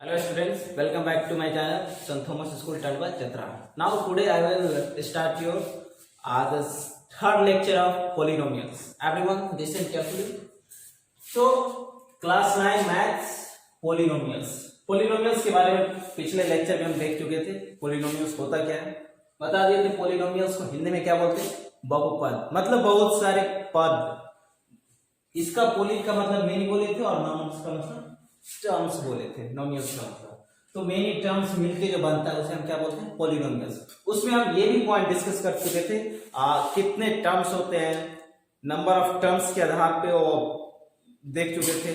Hello students, welcome back to my channel St. Thomas School Tandwa Chatra. Now today I will start your the third lecture of polynomials. Everyone listen carefully. So class 9 maths polynomials. Polynomials के बारे में पिछले lecture में हम देख चुके थे. Polynomials होता क्या है बता दिए थे. Polynomials को हिंदी में क्या बोलते हैं? बहुपद. मतलब बहुत सारे पद. इसका पोली का मतलब मेनी बोले थे और नॉम्स का मतलब टर्म्स बोले थे. नॉमिनल्स का मतलब तो मेनी टर्म्स मिलके जो बनता है उसे हम क्या बोलते हैं? पॉलिनोमियल्स. उसमें हम ये भी पॉइंट डिस्कस कर चुके थे कितने टर्म्स होते हैं, नंबर ऑफ टर्म्स के आधार पे वो देख चुके थे.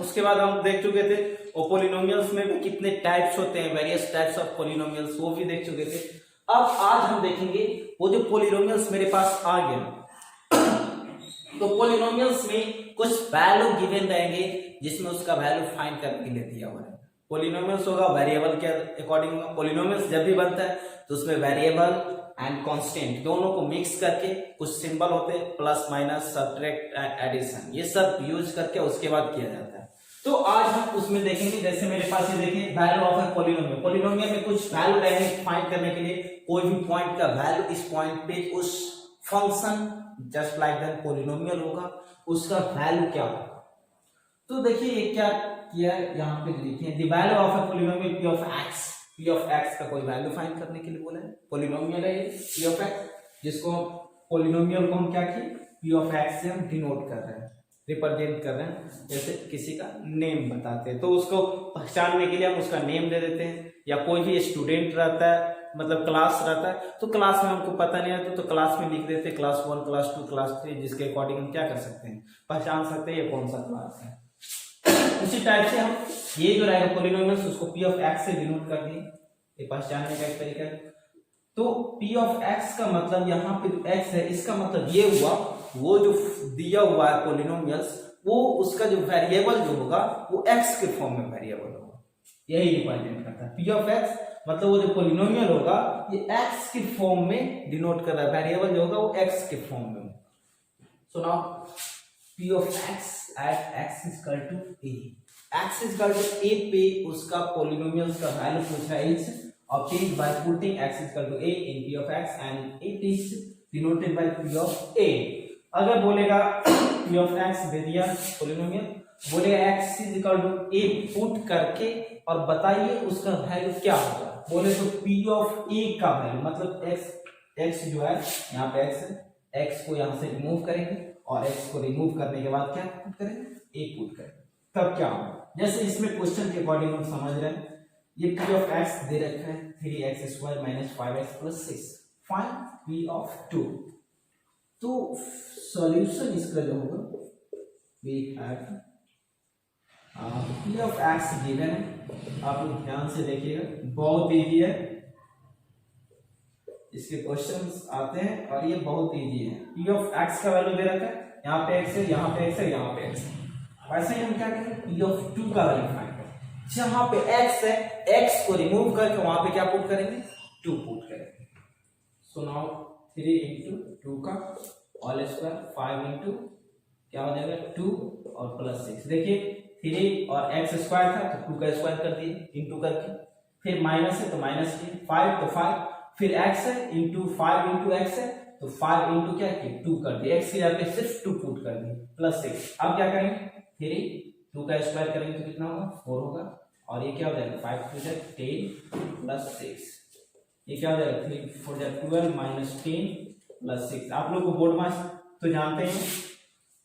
उसके बाद हम देख चुके थे और पॉलिनोमियल्स में भी कितने टाइप्स होते हैं, वेरियस टाइप्स ऑफ पॉलिनोमियल्स, वो भी देख चुके थे. अब आज हम देखेंगे वो जो पॉलिनोमियल्स मेरे पास आ गए तो पॉलिनोमियल्स में कुछ वैल्यू गिवन रहेंगे जिसमें उसका वैल्यू फाइंड करने के लिए दिया हुआ है. पॉलिनोमियल्स होगा वेरिएबल के अकॉर्डिंग होगा. पॉलिनोमियल्स जब भी बनता है तो उसमें वेरिएबल एंड कांस्टेंट दोनों को मिक्स करके कुछ सिंबल होते हैं, प्लस माइनस सब्ट्रैक्ट एडिशन, ये सब यूज करके उसके बाद किया जाता है. तो आज हम उसमें देखेंगे. जैसे मेरे पास ये देखिए value of a polynomial. Polynomial में कुछ वैल्यू रहेंगे फाइंड करने के लिए. कोई भी पॉइंट का वैल्यू इस पॉइंट पे उस function just like that polynomial होगा, उसका वैल्यू क्या होगा. तो देखिए ये क्या किया है यहाँ पे लिखिए the value of a polynomial p of x. p of x का कोई वैल्यू फाइंड करने के लिए बोला है. पॉलिनोमियल है ये p ऑफ x, जिसको पॉलिनोमियल को हम क्या किए p ऑफ x से हम डिनोट कर रहे हैं, रिप्रेजेंट कर रहे हैं. जैसे किसी का नेम बताते हैं तो उसको पहचानने के लिए हम उसका नेम दे देते हैं. या कोई भी स्टूडेंट रहता है, मतलब क्लास रहता है तो क्लास में हमको पता नहीं रहता तो क्लास में लिख देते क्लास 1 क्लास 2 क्लास 3, जिसके अकॉर्डिंग हम क्या कर सकते हैं, पहचान सकते हैं ये कौन सा क्लास है. उसी टाइप से हम ये जो रहेगा पॉलिनोमियल्स उसको p ऑफ x से डिनोट कर दिए. ये पहचानने का एक तरीका है. तो p ऑफ x का मतलब यहाँ पे जो x है इसका मतलब ये हुआ वो जो दिया हुआ है पॉलिनोमियल्स वो उसका जो वेरिएबल जो होगा वो x के फॉर्म में वेरिएबल होगा. यही रिप्रेजेंट करता है. p ऑफ x मतलब वो जो पॉलिनोमियल होगा ये x के फॉर्म में डिनोट कर रहा है. वेरिएबल जो होगा वो x के फॉर्म में होगा. So now p of x at x is equal to a. x is equal to a पे उसका पॉलिनोमियल्स का वैल्यू पूछ रहा है. Is obtained by putting x is equal to a in p of x and it is denoted by p of a. अगर बोलेगा p of x दे दिया polynomial, बोलेगा x is equal to a put करके और बताइए उसका value क्या होगा. बोले तो p of a का वैल्यू मतलब x जो है यहाँ पे x है, x को यहाँ से रिमूव करेंगे और x को रिमूव करने के बाद क्या पुट करेंगे, a पुट करेंगे, तब क्या होगा. जैसे इसमें क्वेश्चन के अकॉर्डिंग हम समझ रहे हैं. ये p of x दे रखा है 3x² - 5x + 6. Find p of 2. तो सॉल्यूशन इसका जो होगा we have p of x given है. आप लोग ध्यान से देखिएगा, बहुत इजी है. इसके क्वेश्चंस आते हैं और ये बहुत इजी है. p of x का वैल्यू दे रखा है, यहाँ पे x है, यहाँ पे x है, यहाँ पे x है. वैसे ही हम क्या करेंगे p of 2 का वैल्यू फाइंड करेंगे. जहाँ पे x है x को रिमूव करके वहां पे क्या पुट करेंगे, 2 पुट करेंगे. सो नाउ 3 × 2 का होल स्क्वायर 5 × क्या हो जाएगा 2 और प्लस 6. देखिए 3 और x स्क्वायर था तो 2 का स्क्वायर कर दिए इंटू करके, फिर माइनस है तो माइनस किए, 5 तो 5, फिर x है इंटू 5 इंटू x है तो 5 इंटू क्या किए 2 कर दिए. x की जगह पे सिर्फ 2 पुट कर दिए प्लस 6. अब क्या करेंगे 3 2 का स्क्वायर करेंगे तो कितना होगा 4 होगा और ये क्या हो जाएगा 5 2 10 प्लस 6. ये क्या हो जाएगा 3 4 12 माइनस 10 प्लस 6. आप लोग को बोर्ड मास तो जानते हैं,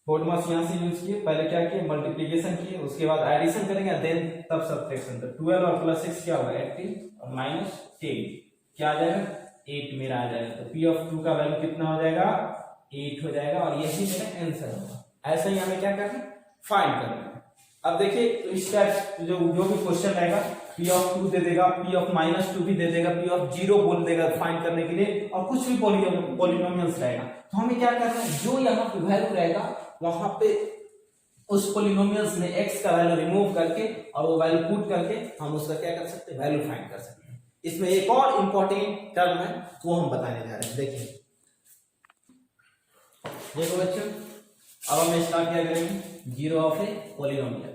बोर्ड मास यहाँ से यूज किए. पहले क्या किए मल्टीप्लिकेशन किए, उसके बाद एडिशन करेंगे देन तब सब्ट्रैक्शन. तो 12 और प्लस 6 क्या होगा 18 और माइनस 10 क्या आ जाएगा 8 मेरा आ जाएगा. तो p of 2 का वैल्यू कितना हो जाएगा 8 हो जाएगा और यही मेरा आंसर होगा. ऐसा ही हमें क्या करना है फाइंड करना है. अब देखिए तो इस टाइप जो भी क्वेश्चन रहेगा p of 2 दे देगा, p of -2 भी दे देगा, p of 0 बोल देगा फाइंड करने के लिए और कुछ भी पॉलिनोमियल्स रहेगा. तो हमें क्या करना है जो यहाँ पे वैल्यू रहेगा वहां पे उस पॉलिनोमियल्स में x का वैल्यू रिमूव करके और वो वैल्यू पुट करके हम उसका क्या कर सकते हैं वैल्यू फाइंड कर सकते हैं. इसमें एक और इंपॉर्टेंट टर्म है वो हम बताने जा रहे हैं. देखिए देखो बच्चों अब हम स्टार्ट क्या करेंगे 0 ऑफ ए पॉलिनोमियल.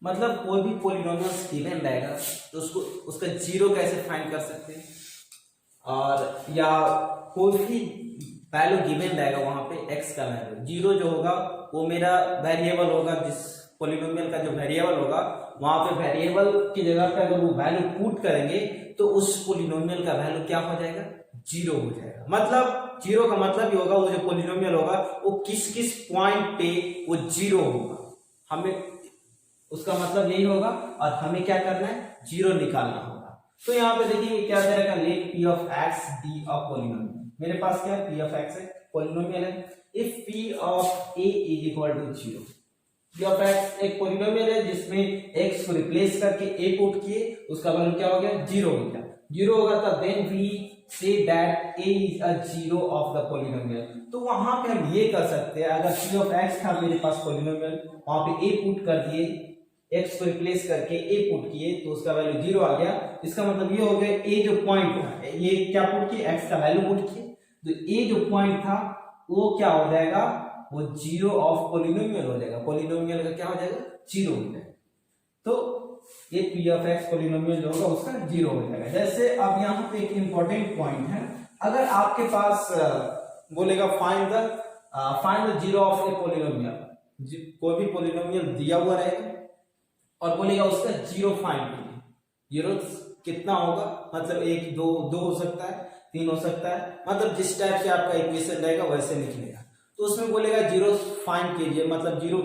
मतलब कोई भी पॉलिनोमियल्स गिवन रहेगा तो उसको उसका जीरो कैसे फाइंड कर सकते हैं, और या कोई भी वैल्यू गिवन रहेगा वहां पे x का वैल्यू जीरो जो होगा वो मेरा वेरिएबल होगा, जिस पॉलिनोमियल का जो वेरिएबल होगा वहां पे वेरिएबल की जगह पे अगर वो वैल्यू पुट करेंगे तो उस पॉलिनोमियल का वैल्यू क्या हो जाएगा, जीरो हो जाएगा। मतलब जीरो का मतलब ये होगा वो जो पॉलिनोमियल होगा वो किस किस पॉइंट पे वो जीरो होगा, हमें उसका मतलब यही होगा, और हमें क्या करना है, जीरो निकालना होगा। तो यहाँ पे देखिए क्या दे रखा, let p of x be a polynomial। मेरे पास क्या है, p ऑफ x है, पॉलिनोमियल है। If p of a is equal to 0, p of x एक पॉलिनोमियल है जिसमें x को रिप्लेस करके a पुट किए, उसका वैल्यू क्या हो गया, जीरो हो गया। जीरो होगा तब then we say that a is a zero of the polynomial. तो वहां पे हम ये कर सकते हैं, अगर p ऑफ x था मेरे पास पॉलिनोमियल, वहां पे a पुट कर दिए, x को रिप्लेस करके a पुट किए तो उसका वैल्यू जीरो आ गया। इसका मतलब ये हो गया a जो पॉइंट था, ये क्या पुट किए, x का वैल्यू पुट किए, तो a जो पॉइंट था वो क्या हो जाएगा, वो जीरो ऑफ पॉलिनोमियल हो जाएगा, पॉलिनोमियल का क्या हो जाएगा, जीरो हो जाएगा। तो ये p ऑफ x पॉलिनोमियल जो होगा उसका जीरो हो जाएगा। जैसे अब यहाँ पे एक इंपॉर्टेंट पॉइंट है, अगर आपके पास बोलेगा find the zero of a polynomial, कोई भी पॉलिनोमियल दिया हुआ रहेगा और बोलेगा उसका जीरो फाइंड कीजिए, जीरो कितना होगा, मतलब एक दो हो सकता है, तीन हो सकता है, मतलब जिस टाइप से आपका इक्वेशन रहेगा वैसे निकलेगा। तो उसमें बोलेगा जीरो फाइंड कीजिए, मतलब जीरो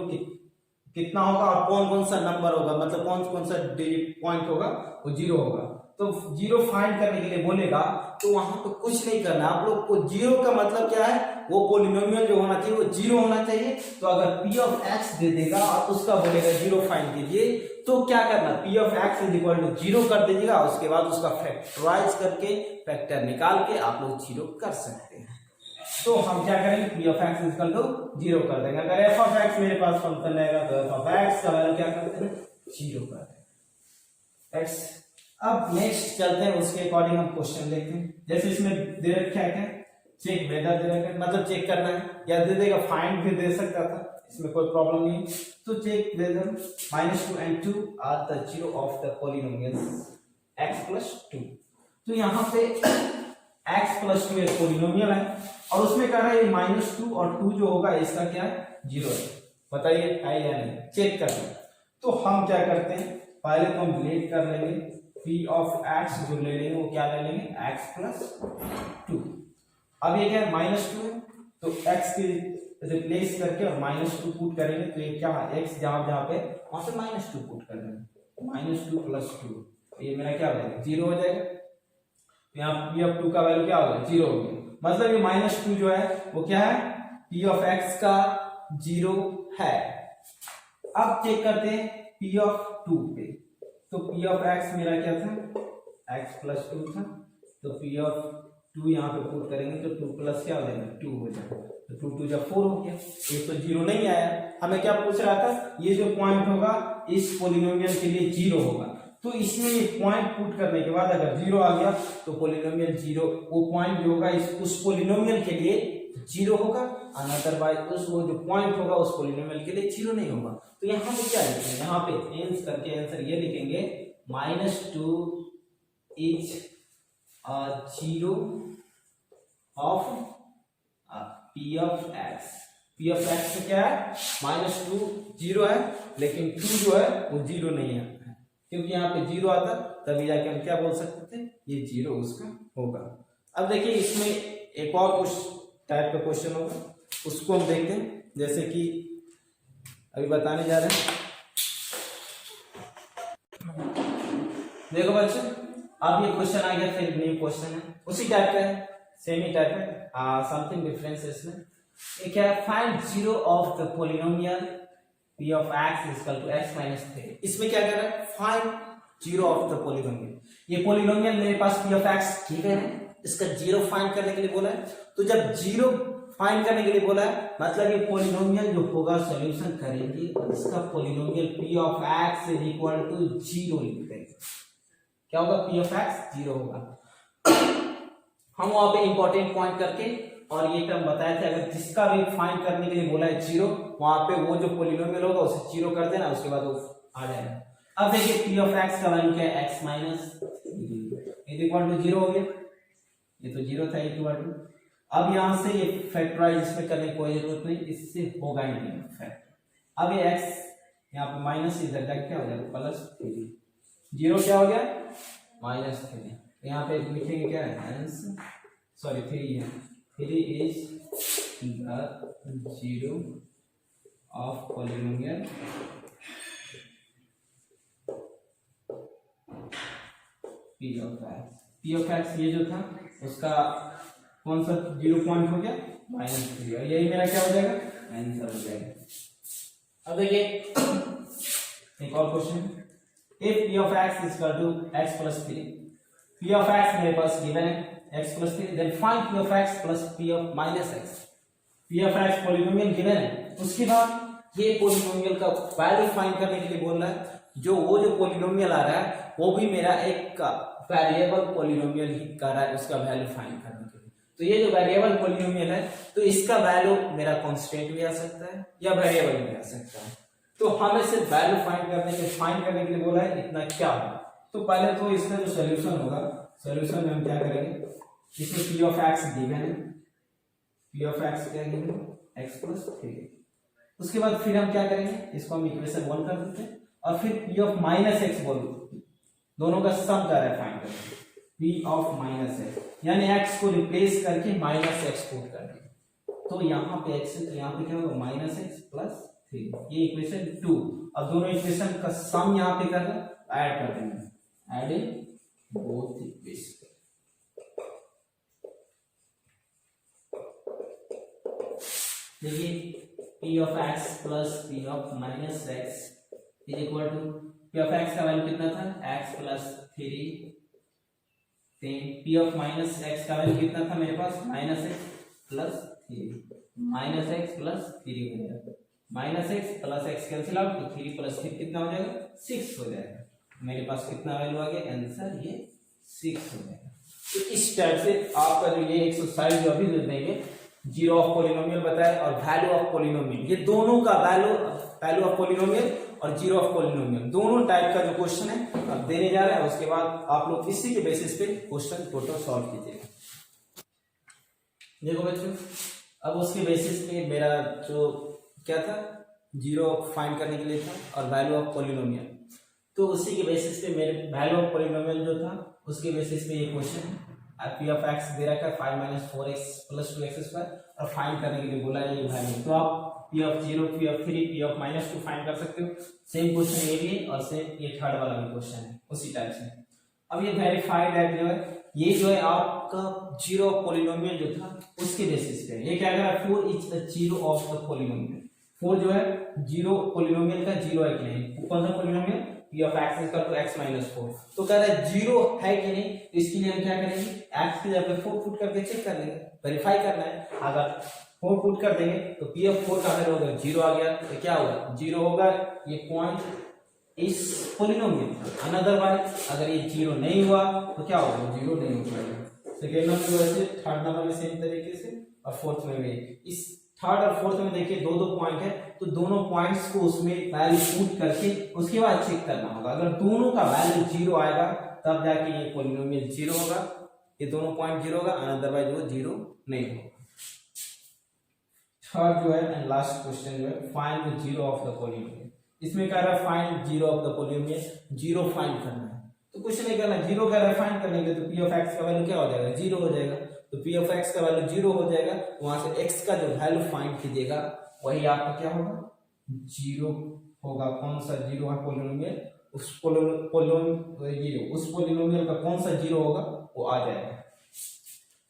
कितना होगा और कौन कौन सा नंबर होगा, मतलब कौन कौन सा डिजिट पॉइंट होगा वो जीरो होगा। तो जीरो फाइंड करने के लिए बोलेगा तो वहां पे कुछ नहीं करना है आप लोग को। जीरो का मतलब क्या है, वो पॉलिनोमियल जो होना चाहिए वो जीरो होना चाहिए। तो अगर p ऑफ x दे देगा और उसका बोलेगा जीरो फाइंड कीजिए, तो क्या करना, p of x is equal to zero कर दीजिएगा, उसके बाद उसका फैक्टराइज करके फैक्टर निकाल के आप लोग जीरो कर सकते हैं। तो हम क्या करेंगे, p of x is equal to zero कर देंगे। अगर f ऑफ x मेरे पास फंक्शन रहेगा तो f ऑफ x का वैल्यू क्या कर देंगे, जीरो कर देंगे। x अब नेक्स्ट चलते हैं, उसके अकॉर्डिंग हम क्वेश्चन देखते हैं। जैसे इसमें दे रखा है क्या, चेक वेदर दे रखा है, मतलब चेक करना है, या दे देगा फाइंड भी दे सकता था, इसमें कोई प्रॉब्लम नहीं। तो check whether -2 and 2 are the zero of the polynomials x + 2। तो यहाँ पे x + 2 एक पॉलिनोमियल है और उसमें कह रहा है -2 और 2 जो होगा इसका क्या है, जीरो है। बताइए है या नहीं, चेक करना। तो हम क्या करते हैं, पहले तो हम डिलीट कर लेंगे p ऑफ x जो ले लेंगे वो क्या ले लेंगे, x + 2। अब ये क्या है, -2 है, तो x की रिप्लेस करके और -2 पुट करेंगे, तो ये क्या है, x जहां पे वहां से -2 पुट कर देंगे, -2 + 2, ये मेरा क्या हो जाएगा, जीरो हो जाएगा। तो यहाँ p ऑफ 2 का वैल्यू क्या होगा, जीरो हो गया। मतलब ये -2 जो है वो क्या है, p ऑफ x का जीरो है। अब चेक करते हैं p ऑफ 2 पे, तो p ऑफ x मेरा क्या था, x + 2 था, तो p ऑफ 2 यहाँ पे पुट करेंगे तो 2 प्लस क्या हो जाएगा, 2 हो जाएगा। तो 2 2 जब 4 हो गया, ये तो जीरो नहीं आया। हमें क्या पूछ रहा था, ये जो पॉइंट होगा इस पॉलिनोमियल के लिए जीरो होगा। तो इसमें ये पॉइंट पुट करने के बाद अगर जीरो आ गया तो पॉलिनोमियल जीरो, वो पॉइंट जो होगा उस पॉलिनोमियल के लिए जीरो होगा, अदरवाइज उस वो जो पॉइंट होगा उस पॉलिनोमियल के लिए जीरो नहीं होगा। तो यहाँ पे क्या लिखेंगे, यहाँ पे एंस करके आंसर ये लिखेंगे, -2 is zero of p of x। p of x से क्या है, -2 जीरो है, लेकिन 2 जो है वो जीरो नहीं है, क्योंकि यहाँ पे जीरो आता तभी जाके हम क्या बोल सकते थे, ये जीरो उसका होगा। अब देखिए इसमें एक और कुछ टाइप का क्वेश्चन होगा, उसको हम देखते हैं, जैसे कि अभी बताने जा रहे हैं। देखो बच्चे, अब ये क्वेश्चन आ गया, फिर न्यू क्वेश्चन है, उसी टाइप का है, सेम ही टाइप है, समथिंग डिफरेंस है इसमें। ये क्या है, find zero of the polynomial p of x is equal to x - 3। इसमें क्या कर रहा है, find zero of the polynomial. ये पॉलिनोमियल मेरे पास p ऑफ x गिवन है, इसका जीरो फाइंड करने के लिए बोला है। तो जब जीरो फाइंड करने के लिए बोला है, मतलब ये पॉलिनोमियल जो होगा सॉल्यूशन करेंगे और इसका polynomial p of x is equal to zero लिख देंगे। क्या होगा, p ऑफ x जीरो होगा। हम वहां पे इंपॉर्टेंट पॉइंट करके और ये टर्म बताया था, अगर जिसका भी फाइंड करने के लिए बोला है जीरो, वहां पे वो जो पॉलिनोमियल होगा उसे जीरो कर देना, उसके बाद वो आ जाएगा। अब देखिए पी ऑफ एक्स का वैल्यू क्या है, एक्स माइनस इक्वल टू 0 हो गया, ये तो 0 था इक्वल टू। अब यहां से ये फैक्टराइज इसमें करने की कोई जरूरत नहीं, इससे होगा ही नहीं फैक्टर। अब ये एक्स यहाँ पे माइनस इधर जाके क्या हो जाएगा प्लस 3, 0 क्या हो गया माइनस 3। यहाँ पे लिखेंगे क्या है आंसर, सॉरी 3 है, 3 is the 0 of polynomial p of x. P of x ये जो था उसका कौन सा 0 पॉइंट हो गया -3, और यही मेरा क्या हो जाएगा आंसर हो जाएगा। अब देखिए एक और question, if p of x is equal to x plus 3, P of x मेरे पास गिवन है x plus 3, then find p of x plus P of minus x. P of x polynomial given है, उसके बाद ये polynomial का value find करने के लिए बोल रहा है। वो जो पॉलिनोमियल आ रहा है वो भी मेरा एक वेरिएबल पॉलिनोमियल ही कर रहा है, उसका वैल्यू फाइंड करने के लिए। तो ये जो वेरिएबल पॉलिनोमियल है तो इसका वैल्यू मेरा कांस्टेंट भी आ सकता है या वेरिएबल भी आ सकता है। तो हमें सिर्फ वैल्यू फाइंड करने के लिए बोला है इतना क्या होगा। तो पहले तो इसका जो सोल्यूशन होगा, सोल्यूशन में हम क्या करेंगे, इसमें पी ऑफ एक्स गिवन है, पी ऑफ एक्स क्या गिवन है एक्स प्लस 3। उसके बाद फिर हम क्या करेंगे, इसको हम इक्वेशन 1 कर देते हैं, और फिर पी ऑफ माइनस एक्स बोल दोनों का सम कर रहा है फाइंड करेंगे, पी ऑफ माइनस एक्स यानी एक्स को रिप्लेस करके माइनस एक्स पुट कर देंगे। तो यहाँ पे एक्स है तो यहाँ पे क्या होगा माइनस एक्स प्लस 3, ये इक्वेशन 2। अब दोनों इक्वेशन का सम यहाँ पे करना ऐड कर देंगे, ऐड इन बोथ इक्वेशन। देखिए P of x plus P of minus X is equal to, P of X का वैल्यू कितना था X plus 3, P of minus X का वैल्यू कितना था मेरे पास minus X plus 3, minus X plus 3 हो जाएगा, minus X plus X cancel out, तो 3 प्लस 3 कितना हो जाएगा 6 हो जाएगा। मेरे पास कितना वैल्यू आ गया आंसर ये 6 हो जाएगा। तो इस टाइप से आपका जो ये एक्सरसाइज जो अभी दे देंगे, जीरो ऑफ पॉलिनोमियल बताए और वैल्यू ऑफ पॉलिनोमियल, ये दोनों का वैल्यू ऑफ पॉलिनोमियल और जीरो ऑफ पॉलिनोमियल दोनों टाइप का जो क्वेश्चन है अब देने जा रहा है। उसके बाद आप लोग इसी के बेसिस पे क्वेश्चन टोटल सॉल्व कीजिएगा। देखो बच्चों, अब उसके बेसिस पे मेरा जो क्या था जीरो फाइंड करने के लिए था और वैल्यू ऑफ पॉलिनोमियल, तो उसी के बेसिस पे मेरे वैल्यू ऑफ पॉलिनोमियल जो था उसके बेसिस पे ये क्वेश्चन है। पी ऑफ एक्स दे रखा है 5 - 4x + 2x² और फाइंड करने के लिए बोला है ये वैल्यू। तो आप P of 0, P of 3, P of -2 find कर सकते हो। सेम क्वेश्चन ये भी और सेम ये थर्ड वाला भी क्वेश्चन है उसी टाइप से। अब ये वेरीफाइड है जो है, ये जो है आपका जीरो ऑफ पॉलिनोमियल जो था उसके बेसिस पे। ये क्या कह रहा है 4 is the zero of the polynomial. 4 जो है जीरो पॉलिनोमियल का जीरो है कि नहीं, कौन सा polynomial p of x is equal to x - 4। तो कह रहा है जीरो है कि नहीं, तो इसके लिए हम क्या करेंगे x की जगह पे 4 पुट करके चेक कर लेंगे, वेरीफाई करना है। अगर 4 पुट कर देंगे तो पी ऑफ 4 का वैल्यू होगा 0 आ गया, तो क्या होगा 0 होगा ये पॉइंट इस पॉलिनोमियल। अदरवाइज अगर ये 0 नहीं हुआ तो क्या होगा 0 नहीं हो पाएगा। सेकेंड नंबर वैसे, थर्ड नंबर में सेम तरीके से, और फोर्थ में भी। इस थर्ड और फोर्थ में देखिए दो पॉइंट है, तो दोनों पॉइंट्स को उसमें वैल्यू पुट करके उसके बाद चेक करना होगा। अगर दोनों का वैल्यू 0 आएगा तब जाके ये पॉलिनोमियल 0 होगा, ये दोनों पॉइंट 0 होगा, अदरवाइज वो 0 नहीं होगा। थर्ड जो है एंड लास्ट क्वेश्चन जो है find the zero of the polynomial. इसमें कह रहा है find zero of the polynomial, zero find करना है। तो कुछ नहीं करना, जीरो का फाइंड करने के लिए तो पी ऑफ एक्स का वैल्यू क्या हो जाएगा 0 हो जाएगा। तो पी ऑफ एक्स का वैल्यू 0 हो जाएगा, वहां से एक्स का जो वैल्यू फाइंड कीजिएगा वही आपका क्या होगा 0 होगा। कौन सा 0 है पॉलिनोमियल, उस पॉलिनोमियल का कौन सा 0 होगा वो आ जाएगा।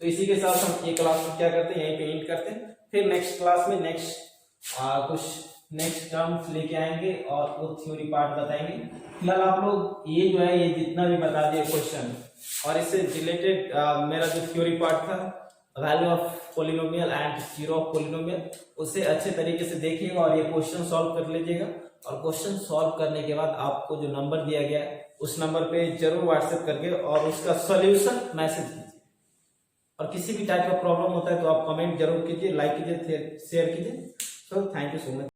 तो इसी के साथ हम ये क्लास में क्या करते हैं यहीं पे एंड करते हैं। फिर नेक्स्ट क्लास में कुछ नेक्स्ट टर्म्स लेके आएंगे और वो थ्योरी पार्ट बताएंगे। फिलहाल आप लोग ये जो है ये जितना भी बता दिए क्वेश्चन और इससे रिलेटेड मेरा जो थ्योरी पार्ट था value of polynomial and zero of polynomial, उसे अच्छे तरीके से देखिएगा और ये क्वेश्चन सॉल्व कर लीजिएगा। और क्वेश्चन सॉल्व करने के बाद आपको जो नंबर दिया गया है उस नंबर पे जरूर व्हाट्सएप करके और उसका सॉल्यूशन मैसेज कीजिए। और किसी भी टाइप का प्रॉब्लम होता है तो आप कमेंट जरूर कीजिए, लाइक कीजिए, शेयर कीजिए। So thank you so much.